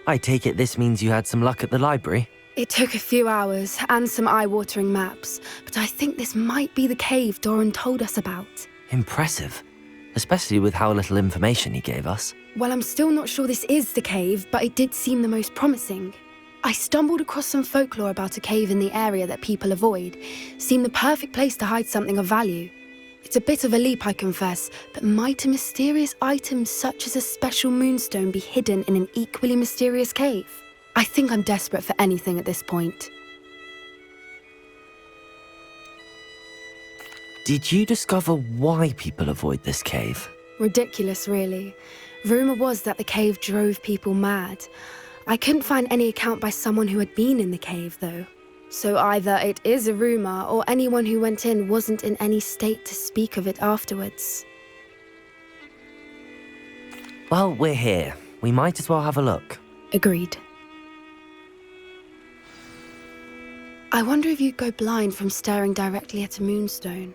I take it this means you had some luck at the library? It took a few hours and some eye-watering maps, but I think this might be the cave Doran told us about. Impressive, especially with how little information he gave us. Well, I'm still not sure this is the cave, but it did seem the most promising. I stumbled across some folklore about a cave in the area that people avoid. Seemed the perfect place to hide something of value. It's a bit of a leap, I confess, but might a mysterious item such as a special moonstone be hidden in an equally mysterious cave? I think I'm desperate for anything at this point. Did you discover why people avoid this cave? Ridiculous, really. Rumour was that the cave drove people mad. I couldn't find any account by someone who had been in the cave, though. So either it is a rumour, or anyone who went in wasn't in any state to speak of it afterwards. Well, we're here. We might as well have a look. Agreed. I wonder if you'd go blind from staring directly at a moonstone.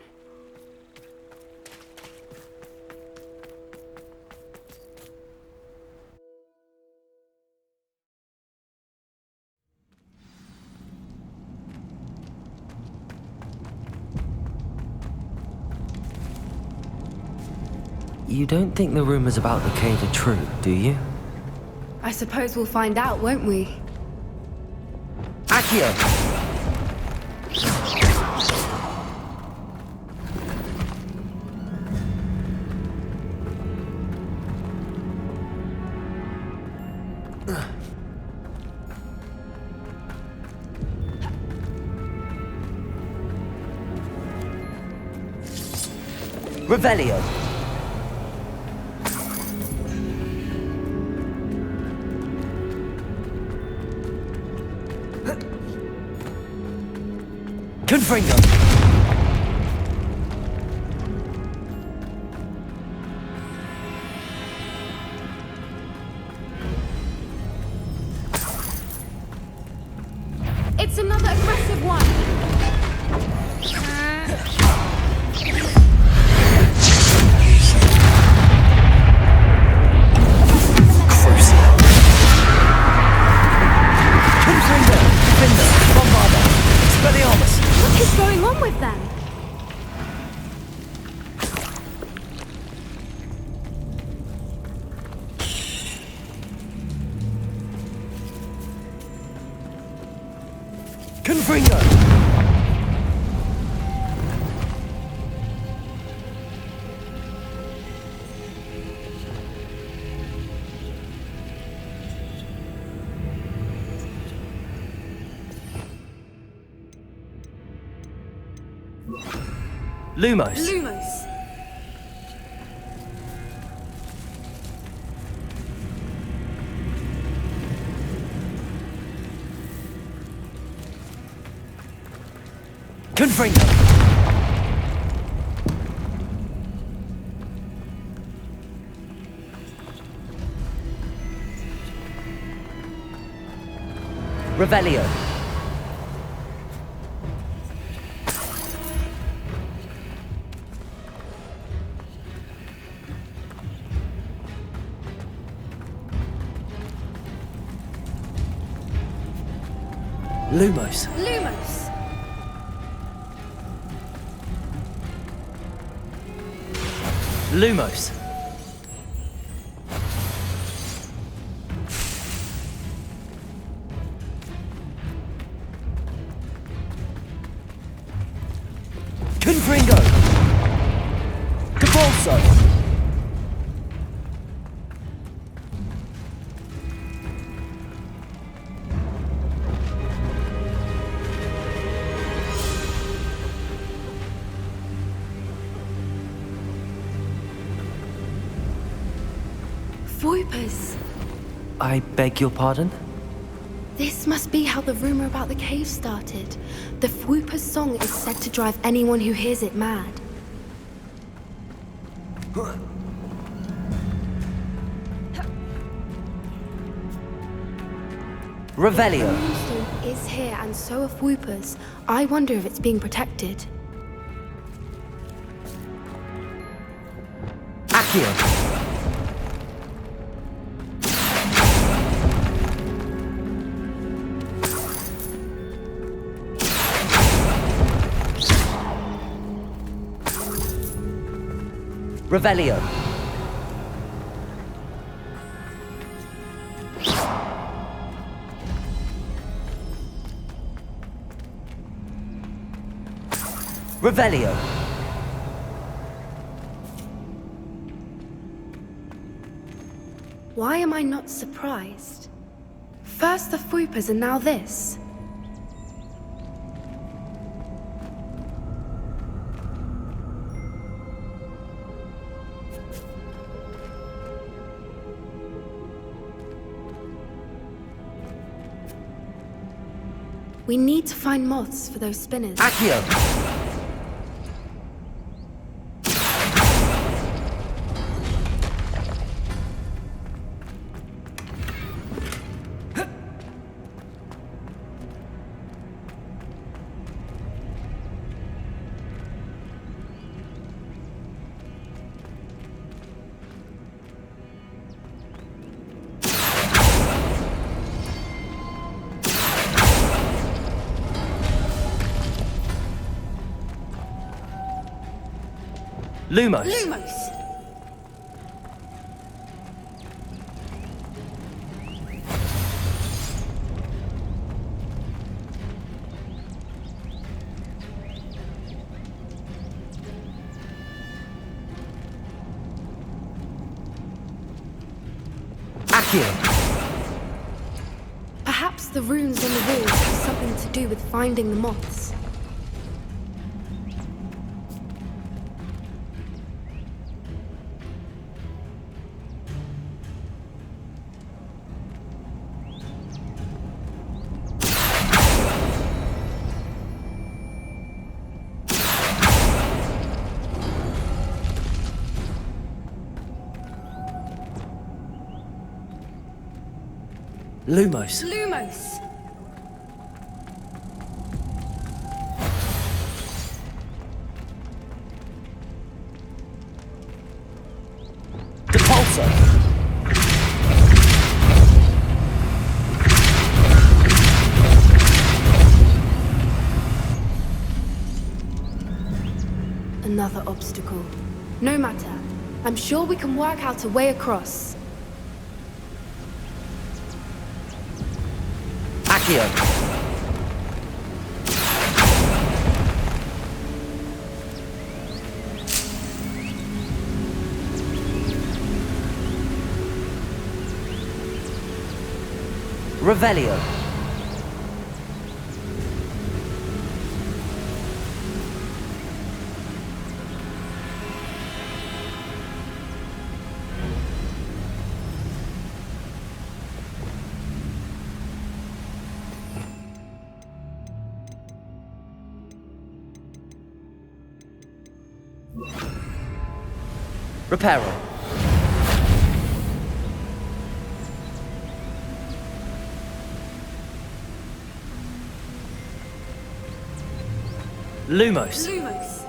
You don't think the rumors about the cave are true, do you? I suppose we'll find out, won't we? Accio! Revelio! Confringo! It's another aggressive one! What is going on with them? Confringo! Lumos. Lumos. Confringo. Revelio. Lumos. Lumos. Lumos. Confringo. Cabalso. Voipers. I beg your pardon? This must be how the rumor about the cave started. The Fwooper's song is said to drive anyone who hears it mad. Revelio. The moonstone is here, and so are Fwoopers. I wonder if it's being protected. Accio. Revelio. Revelio. Why am I not surprised? First the Fwoopas and now this. We need to find moths for those spinners. Accio. Lumos. Lumos! Accio. Perhaps the runes on the walls have something to do with finding the moths. Lumos. Lumos! Depulso. Another obstacle. No matter. I'm sure we can work out a way across. Accio. Revelio. Reparo. Lumos. Lumos!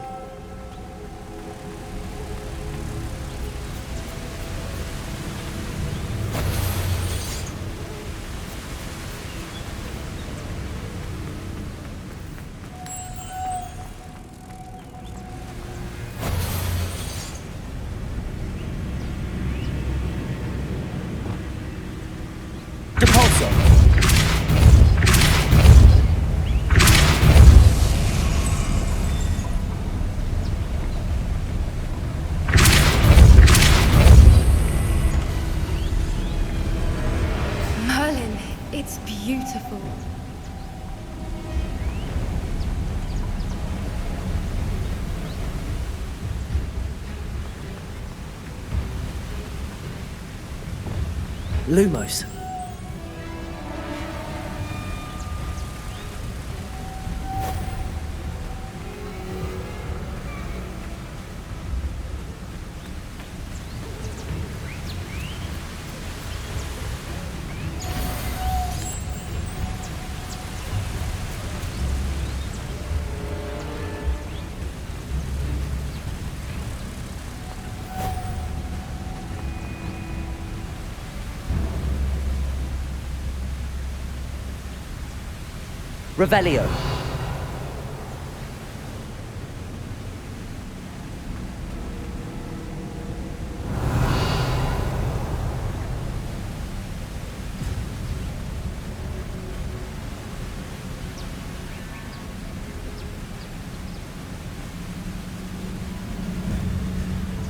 Depulso. Merlin, it's beautiful. Lumos. Revelio.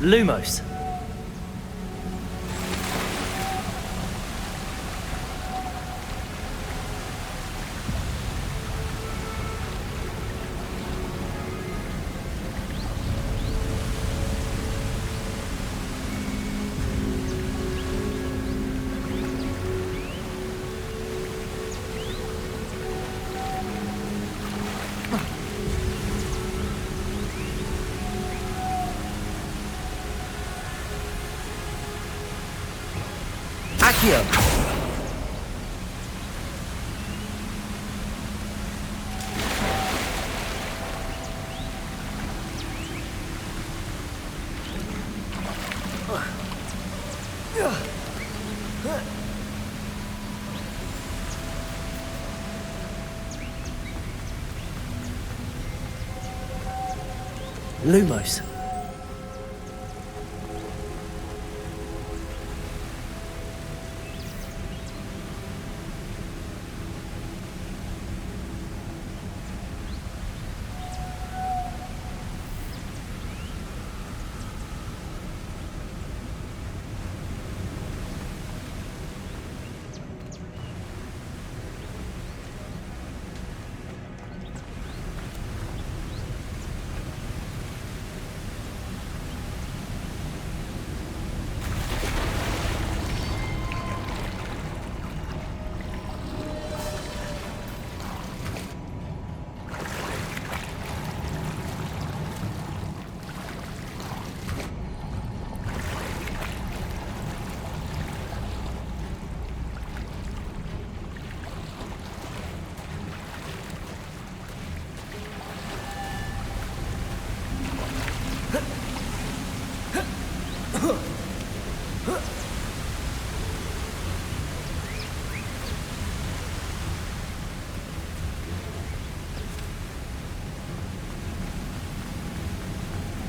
Lumos. Accio. Lumos.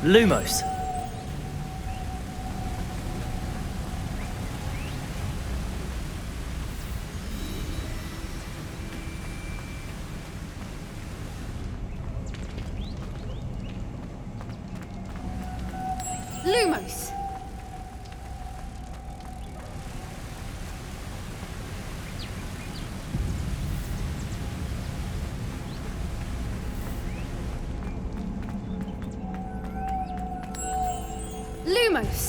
Lumos. Lumos! Lumos!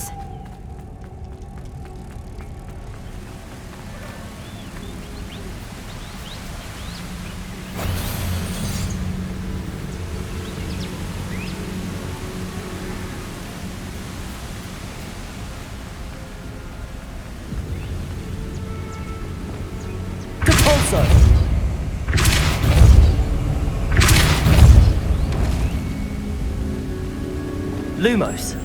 Lumos.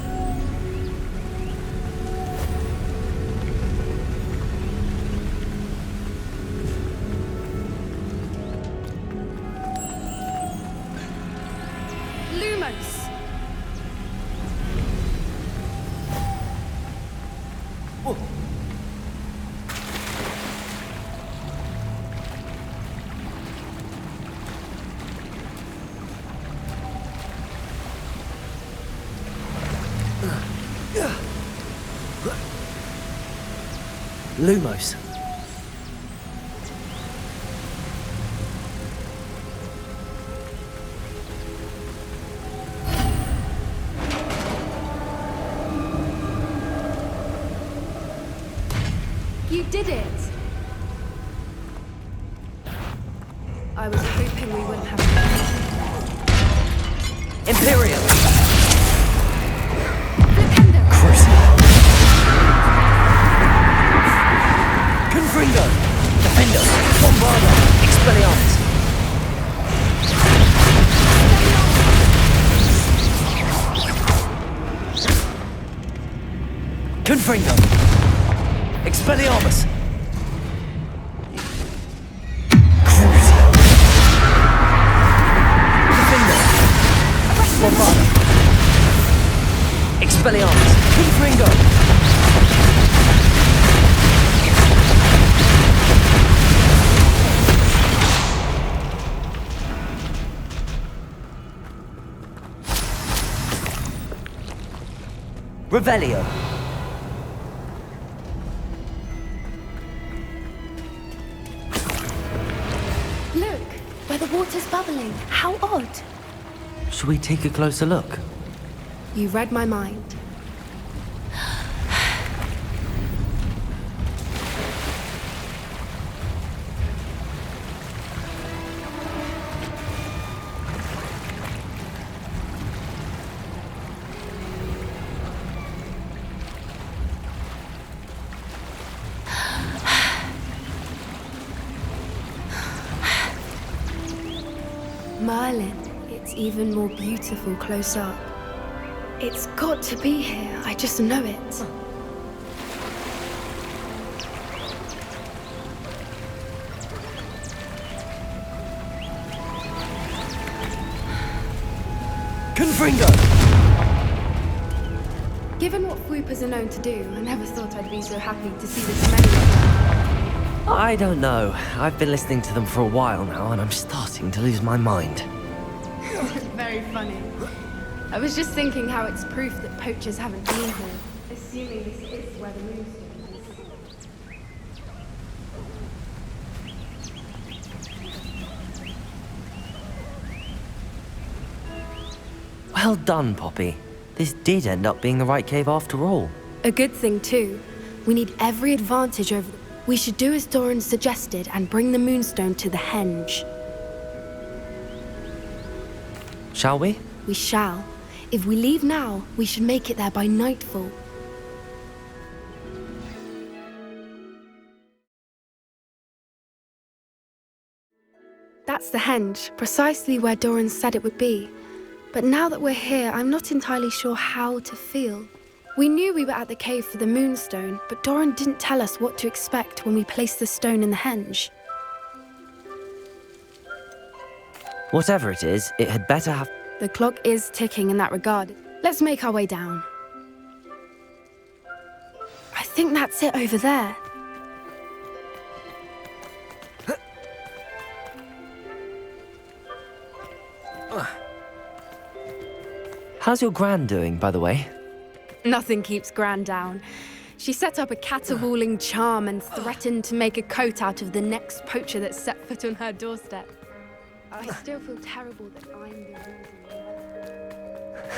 Lumos! Lumos. You did it! I was hoping we wouldn't have Imperial. Flipendo! Confringo. Defendo. Bombardo. Expelliarmus. Confringo. Expelliarmus. Crucio. Defendo. Bombardo. Expelliarmus. Confringo. Revelio. Look, where the water's bubbling. How odd. Should we take a closer look? You read my mind. Merlin, it's even more beautiful close up. It's got to be here, I just know it. Confringo! Given what swoopers are known to do, I never thought I'd be so happy to see this many of them. I don't know. I've been listening to them for a while now, and I'm starting to lose my mind. Very funny. I was just thinking how it's proof that poachers haven't been here, assuming this is where the moonstone is. Well done, Poppy. This did end up being the right cave after all. A good thing, too. We need every advantage over... We should do as Doran suggested and bring the moonstone to the henge. Shall we? We shall. If we leave now, we should make it there by nightfall. That's the henge, precisely where Doran said it would be. But now that we're here, I'm not entirely sure how to feel. We knew we were at the cave for the moonstone, but Doran didn't tell us what to expect when we placed the stone in the henge. Whatever it is, it had better have... The clock is ticking in that regard. Let's make our way down. I think that's it over there. How's your Gran doing, by the way? Nothing keeps Gran down. She set up a caterwauling charm and threatened to make a coat out of the next poacher that set foot on her doorstep. I still feel terrible that I'm the reason.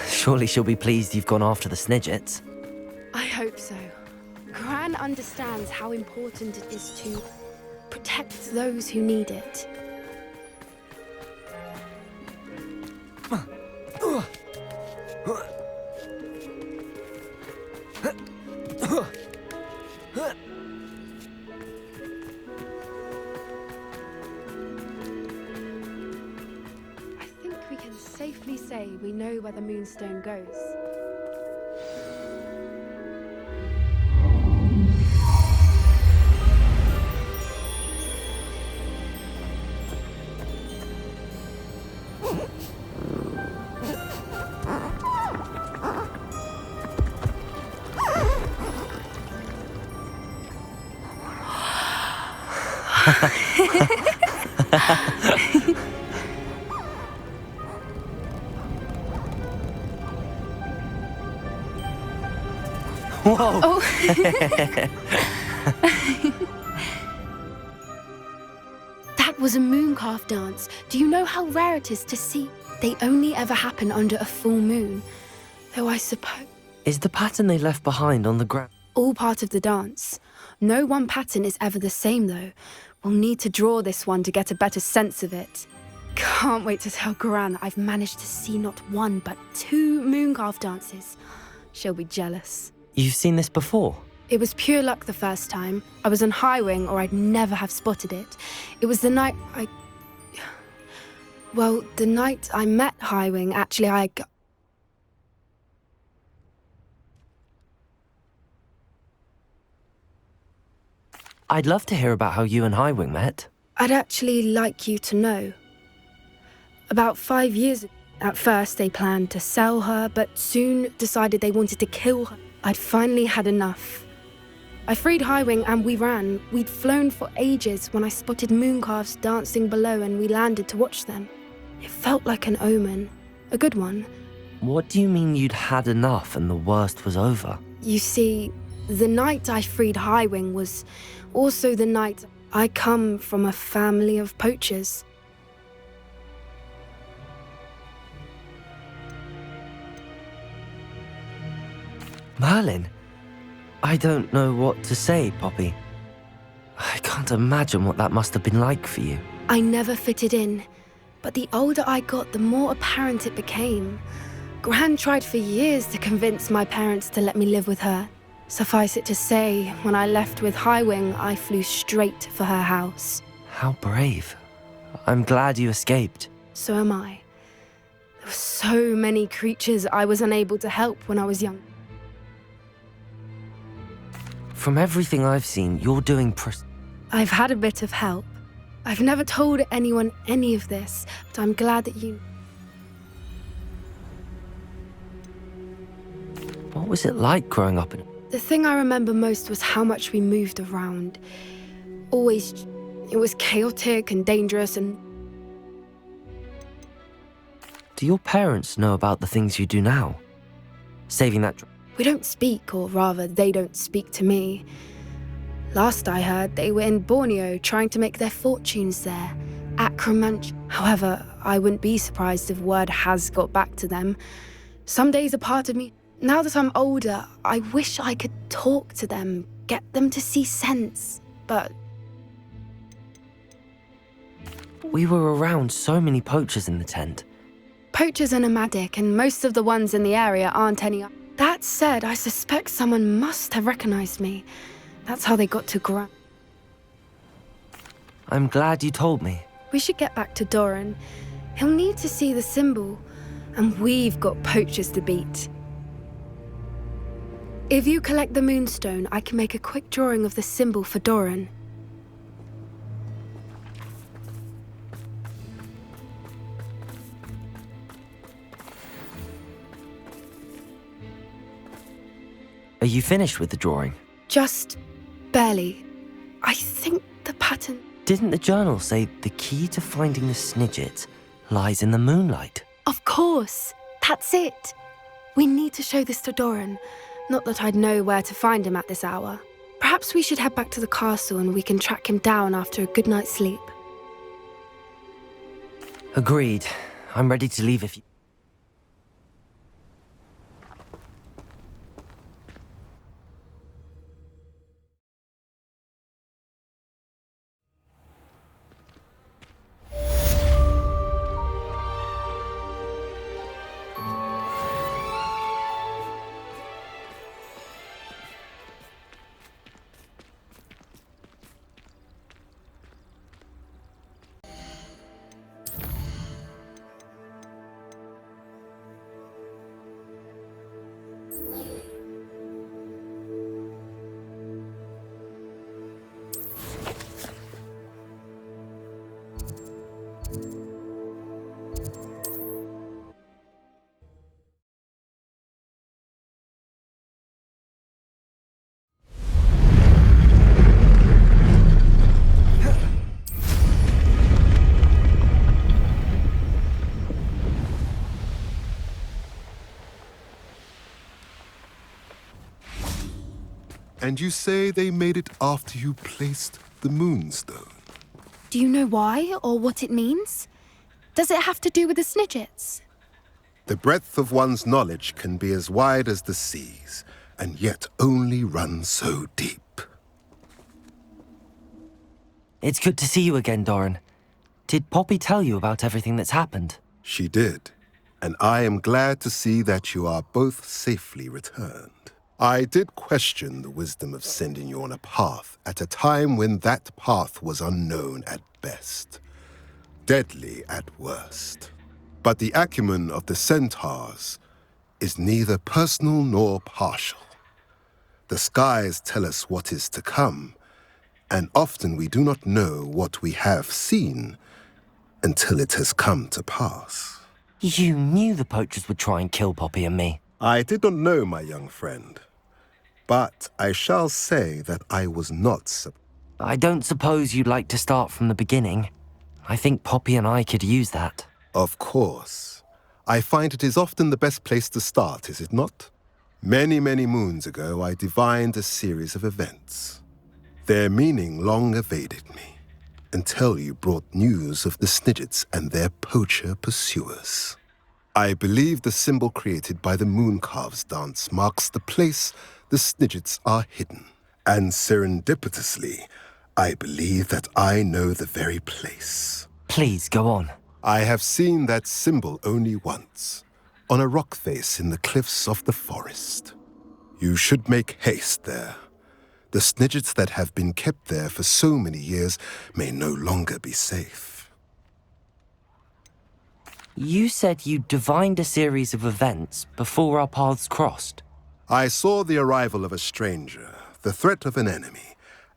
Surely she'll be pleased you've gone after the Snidgets. I hope so. Gran understands how important it is to protect those who need it. I think we can safely say we know where the moonstone goes. Whoa! Oh. That was a mooncalf dance. Do you know how rare it is to see? They only ever happen under a full moon. Though I suppose... Is the pattern they left behind on the ground? All part of the dance. No one pattern is ever the same, though. We'll need to draw this one to get a better sense of it. Can't wait to tell Gran that I've managed to see not one, but 2 mooncalf dances. She'll be jealous. You've seen this before? It was pure luck the first time. I was on Highwing, or I'd never have spotted it. It was the night Well, the night I met Highwing, actually, I'd love to hear about how you and Highwing met. I'd actually like you to know. About 5 years ago, at first they planned to sell her, but soon decided they wanted to kill her. I'd finally had enough. I freed Highwing and we ran. We'd flown for ages when I spotted mooncalves dancing below and we landed to watch them. It felt like an omen. A good one. What do you mean you'd had enough and the worst was over? You see, the night I freed Highwing was also the night I come from a family of poachers. Merlin? I don't know what to say, Poppy. I can't imagine what that must have been like for you. I never fitted in, but the older I got, the more apparent it became. Gran tried for years to convince my parents to let me live with her. Suffice it to say, when I left with Highwing, I flew straight for her house. How brave. I'm glad you escaped. So am I. There were so many creatures I was unable to help when I was young. From everything I've seen, you're doing I've had a bit of help. I've never told anyone any of this, but I'm glad that you... What was it like growing up in... The thing I remember most was how much we moved around. Always, it was chaotic and dangerous and... Do your parents know about the things you do now? Saving that... We don't speak, or rather, they don't speak to me. Last I heard, they were in Borneo trying to make their fortunes there. Acromantia. However, I wouldn't be surprised if word has got back to them. Some days a part of me... Now that I'm older, I wish I could talk to them, get them to see sense, but... We were around so many poachers in the tent. Poachers are nomadic, and most of the ones in the area aren't any... That said, I suspect someone must have recognized me. That's how they got to Gran. I'm glad you told me. We should get back to Doran. He'll need to see the symbol, and we've got poachers to beat. If you collect the moonstone, I can make a quick drawing of the symbol for Doran. Are you finished with the drawing? Just barely. I think the pattern... Didn't the journal say the key to finding the Snidgets lies in the moonlight? Of course! That's it! We need to show this to Doran. Not that I'd know where to find him at this hour. Perhaps we should head back to the castle and we can track him down after a good night's sleep. Agreed. I'm ready to leave if you... And you say they made it after you placed the moonstone? Do you know why or what it means? Does it have to do with the Snidgets? The breadth of one's knowledge can be as wide as the seas, and yet only run so deep. It's good to see you again, Doran. Did Poppy tell you about everything that's happened? She did, and I am glad to see that you are both safely returned. I did question the wisdom of sending you on a path at a time when that path was unknown at best, deadly at worst. But the acumen of the centaurs is neither personal nor partial. The skies tell us what is to come, and often we do not know what we have seen until it has come to pass. You knew the poachers would try and kill Poppy and me. I did not know, my young friend, but I shall say that I was not surprised. I don't suppose you'd like to start from the beginning. I think Poppy and I could use that. Of course. I find it is often the best place to start, is it not? Many, many moons ago, I divined a series of events. Their meaning long evaded me, until you brought news of the Snidgets and their poacher pursuers. I believe the symbol created by the Mooncalves dance marks the place the Snidgets are hidden. And serendipitously, I believe that I know the very place. Please, go on. I have seen that symbol only once, on a rock face in the cliffs of the forest. You should make haste there. The Snidgets that have been kept there for so many years may no longer be safe. You said you divined a series of events before our paths crossed. I saw the arrival of a stranger, the threat of an enemy,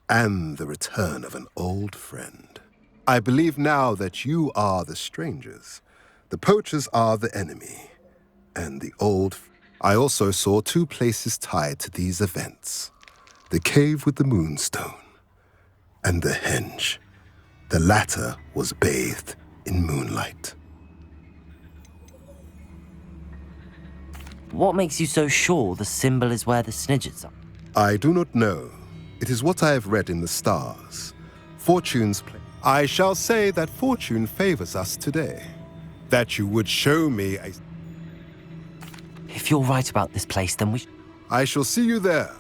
and the return of an old friend. I believe now that you are the strangers. The poachers are the enemy, and the old... I also saw two places tied to these events. The cave with the moonstone, and the henge. The latter was bathed in moonlight. What makes you so sure the symbol is where the Snidgets are? I do not know. It is what I have read in the stars. Fortune's play. I shall say that fortune favors us today. That you would show me a... If you're right about this place, then I shall see you there.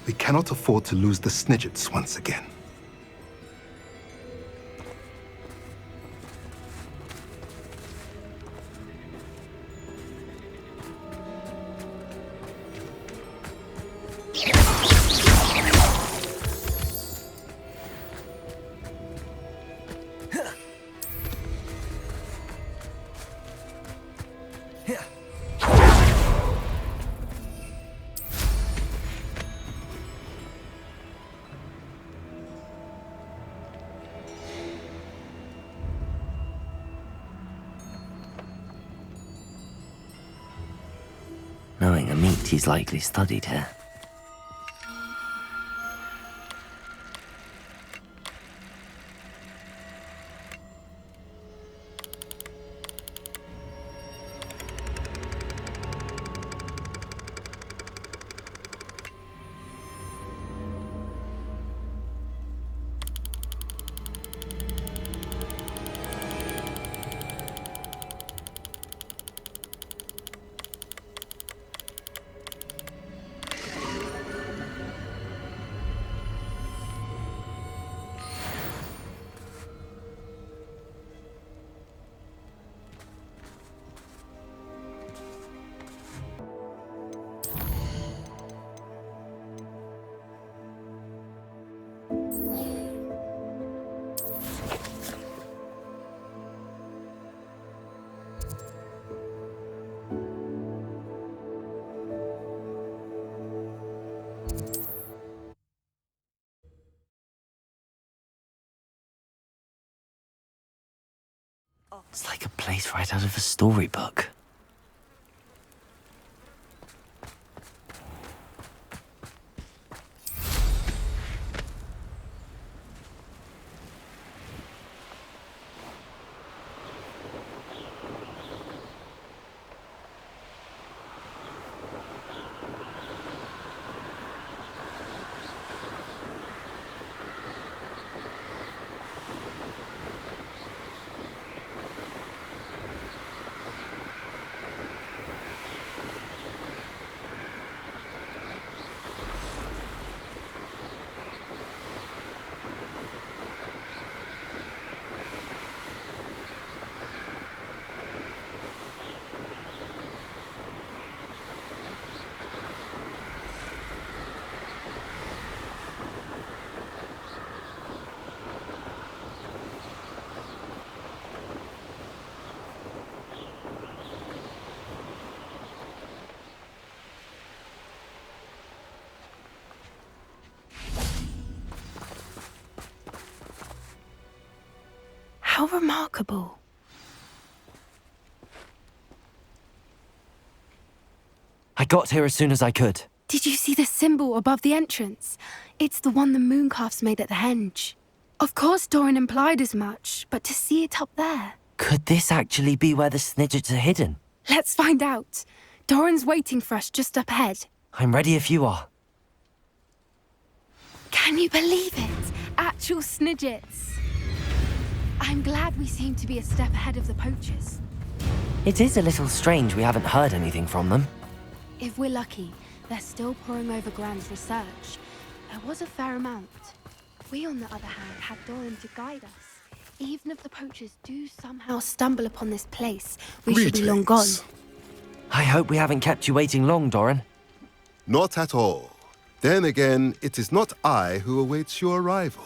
We cannot afford to lose the Snidgets once again. Knowing a meat, he's likely studied here. It's like a place right out of a storybook. How remarkable. I got here as soon as I could. Did you see the symbol above the entrance? It's the one the Mooncalves made at the henge. Of course Doran implied as much, but to see it up there... Could this actually be where the Snidgets are hidden? Let's find out. Doran's waiting for us just up ahead. I'm ready if you are. Can you believe it? Actual Snidgets. I'm glad we seem to be a step ahead of the poachers. It is a little strange we haven't heard anything from them. If we're lucky, they're still poring over Gran's research. There was a fair amount. We, on the other hand, had Doran to guide us. Even if the poachers do somehow stumble upon this place, we should be long gone. Greetings. I hope we haven't kept you waiting long, Doran. Not at all. Then again, it is not I who awaits your arrival.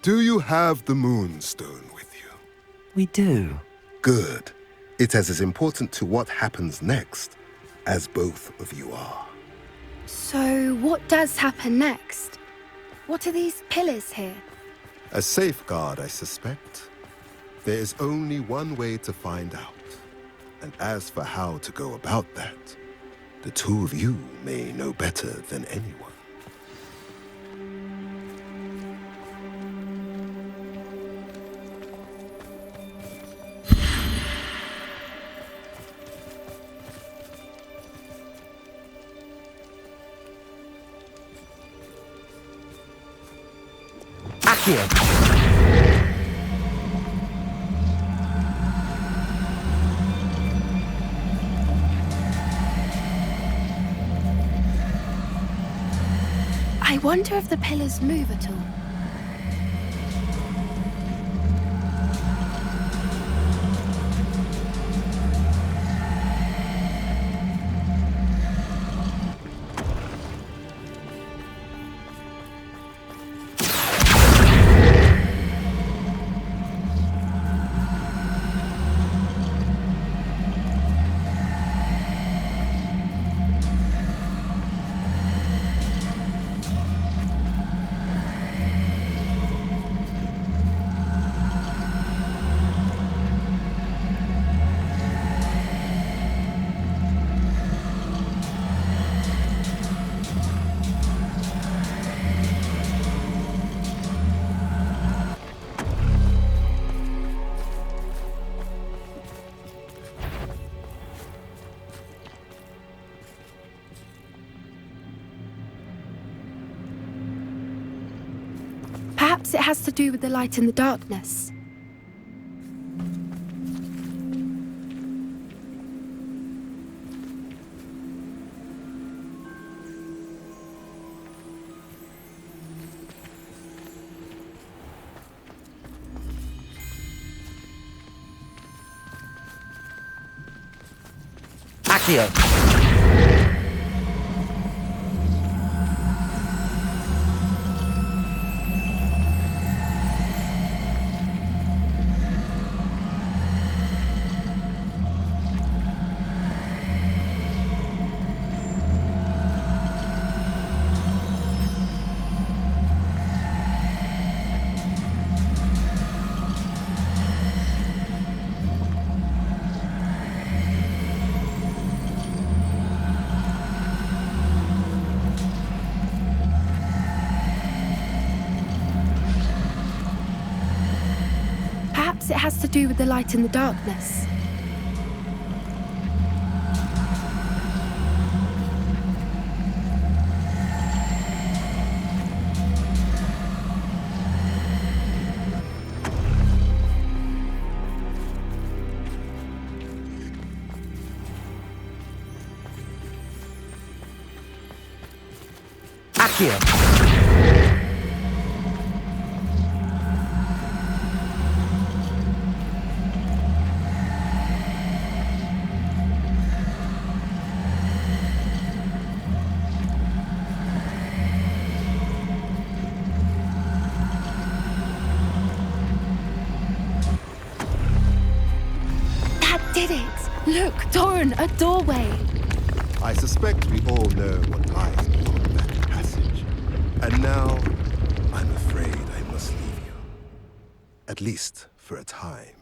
Do you have the Moonstone with you? We do. Good. It is as important to what happens next as both of you are. So, what does happen next? What are these pillars here? A safeguard, I suspect. There is only one way to find out. And as for how to go about that, the two of you may know better than anyone. Accio! I wonder if the pillars move at all. Perhaps it has to do with the light in the darkness. Accio! Perhaps it has to do with the light in the darkness. Accio! Did it! Look, Doran, a doorway! I suspect we all know what lies beyond that passage. And now, I'm afraid I must leave you. At least for a time.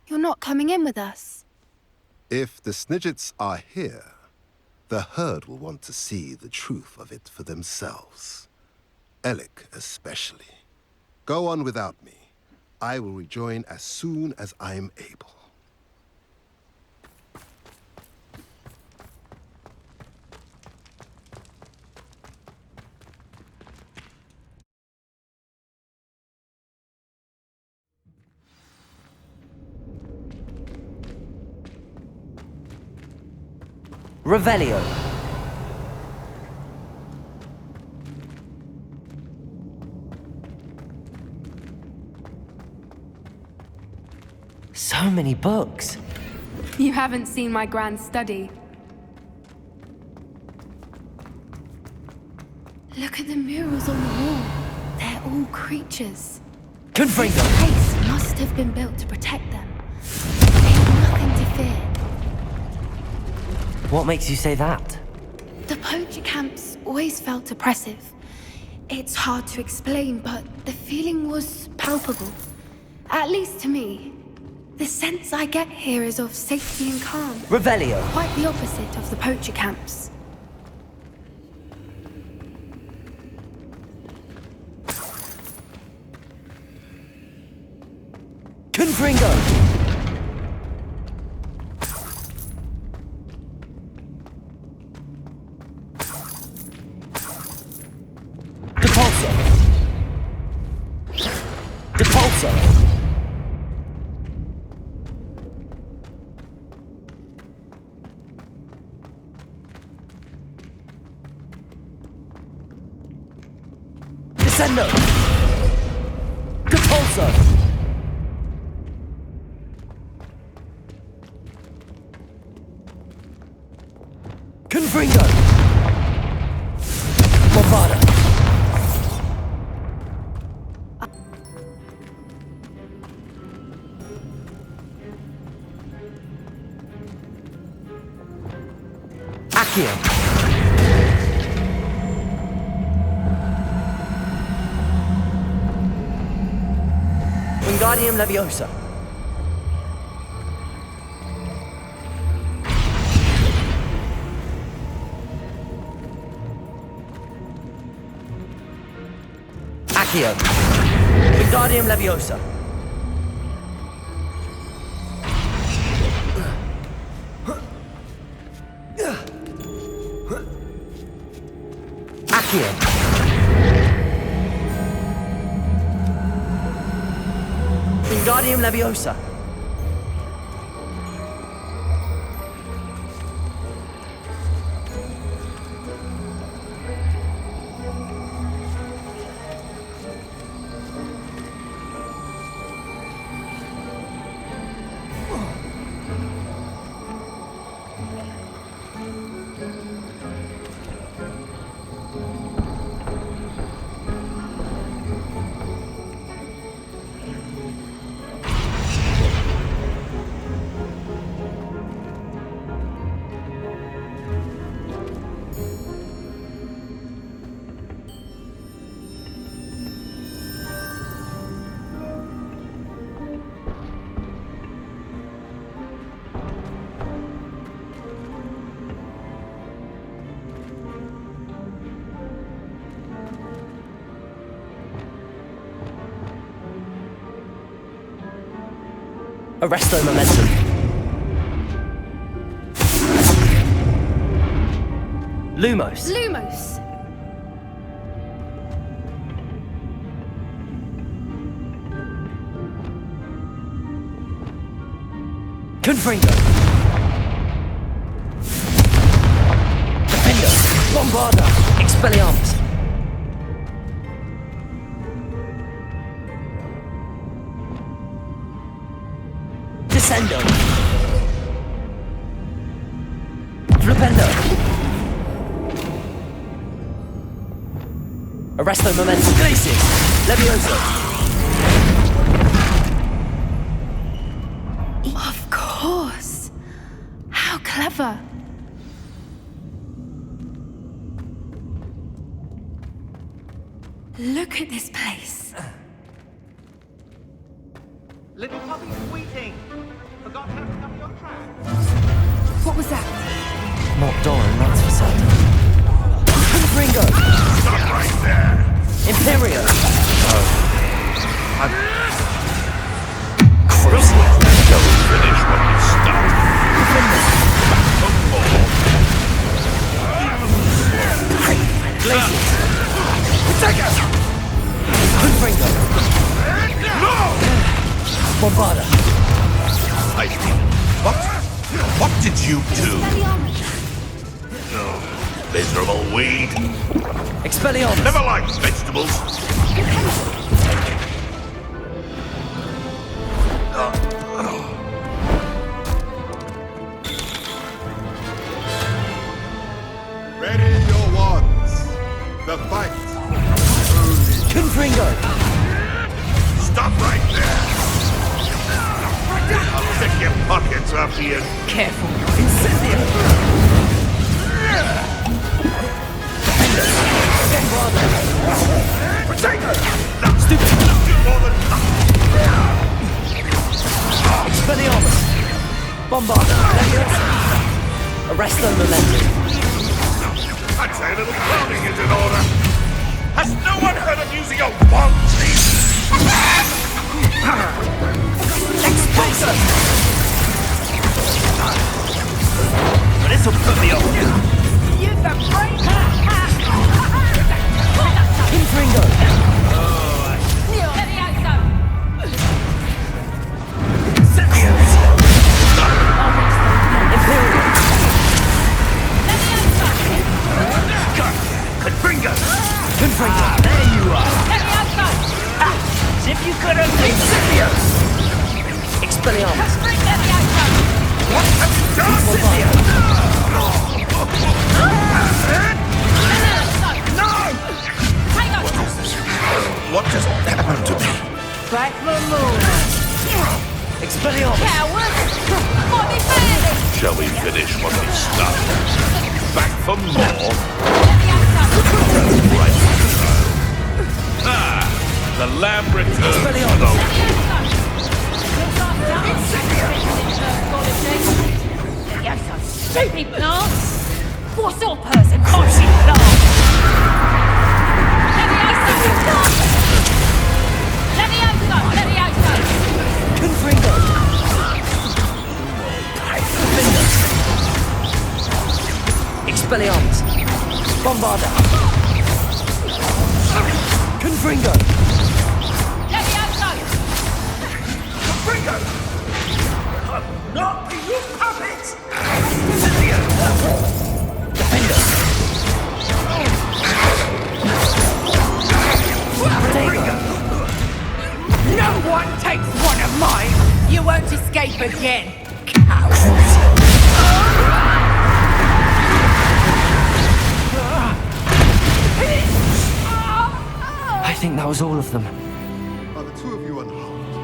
You're not coming in with us. If the Snidgets are here, the herd will want to see the truth of it for themselves. Alec especially. Go on without me. I will rejoin as soon as I am able. Revelio. So many books. You haven't seen my grand study. Look at the murals on the wall. They're all creatures. Confringo. This place must have been built to protect them. They have nothing to fear. What makes you say that? The poacher camps always felt oppressive. It's hard to explain, but the feeling was palpable. At least to me. The sense I get here is of safety and calm. Revelio. Quite the opposite of the poacher camps. Confringo. Depulso. Depulso. Descendo. Depulso. Confringo. Movada. Accio. Wingardium Leviosa. Accio. Wingardium Leviosa. Accio. Wingardium Leviosa. Arresto Momentum. Lumos. Lumos! Confringo. Defender. Lombarda. Expelliarmus. Descendo. Flipendo. Arresto Momentum. Glacius. Leviosa. Of course! How clever! Look at this place. Little puppy squeaking. Forgot how to cover your tracks. What was that? Not Doran, that's for certain. Confringo. Stop right there! Imperio. Confringo. No! Bombarda. I think. What did you do? Oh, miserable weed. Expelliarmus. Never liked vegetables. Ready your wands. The fight. Confringo. Stop right there. I'll pick your pockets after you. Careful. Incendio. Stupid. More than Expelliarmus. Bombarda. Arresto Momentum. I'd say a little cloning is in order. Has no one heard of using a wand, please? Expulsor. This'll put me off. Use the brain. Confringo. Confringo! Confringo. There you are! As if you could have Incendio! Expelliarmus. What have you done? Incendio! No! What just happened to me? Back the moon. Expelliarmus. Coward! What is it? Shall we finish what we started? Back for more? Right. The lamb returns for the... You're so stupid, Lance! What sort of person calls you Lance? Levioso! Confringo. Expelliarmus. Bombarda. Confringo. Confringo! Not you puppets! Defender. No one takes one of mine! You won't escape again! I think that was all of them. Are the two of you unharmed?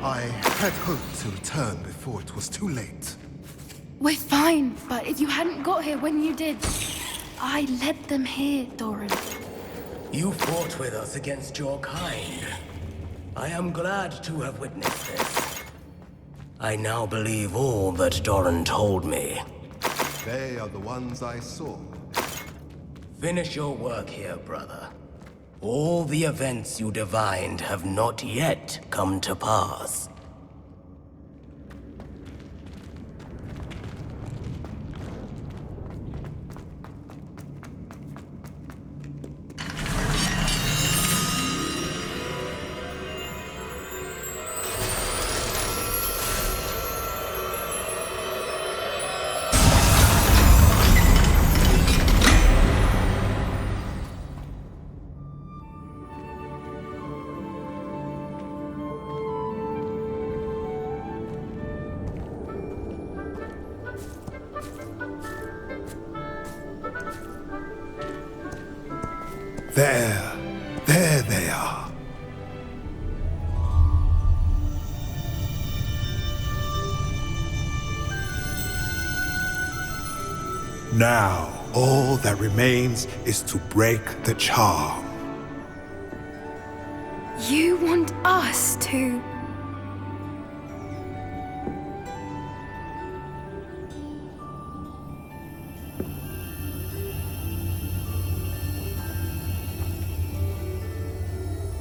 I had hoped to return before it was too late. We're fine, but if you hadn't got here when you did, I led them here, Doran. You fought with us against your kind. I am glad to have witnessed this. I now believe all that Doran told me. They are the ones I saw. Finish your work here, brother. All the events you divined have not yet come to pass. There they are. Now, all that remains is to break the charm. You want us to...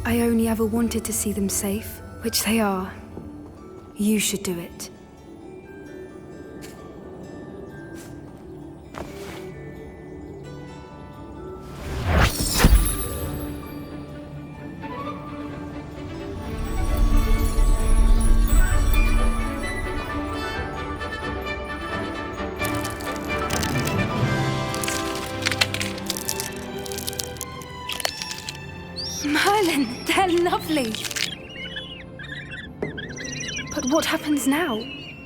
I only ever wanted to see them safe, which they are. You should do it. Merlin, they're lovely. But what happens now?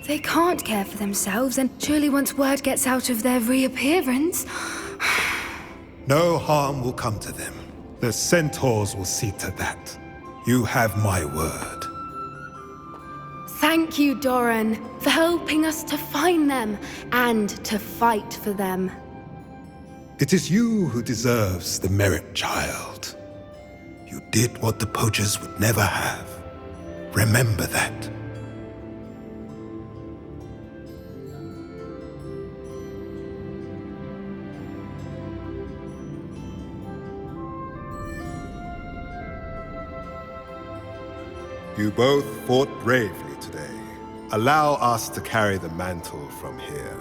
They can't care for themselves, and surely once word gets out of their reappearance... No harm will come to them. The centaurs will see to that. You have my word. Thank you, Doran, for helping us to find them and to fight for them. It is you who deserves the merit, child. You did what the poachers would never have. Remember that. You both fought bravely today. Allow us to carry the mantle from here.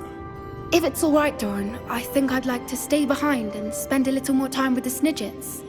If it's all right, Doran, I think I'd like to stay behind and spend a little more time with the Snidgets.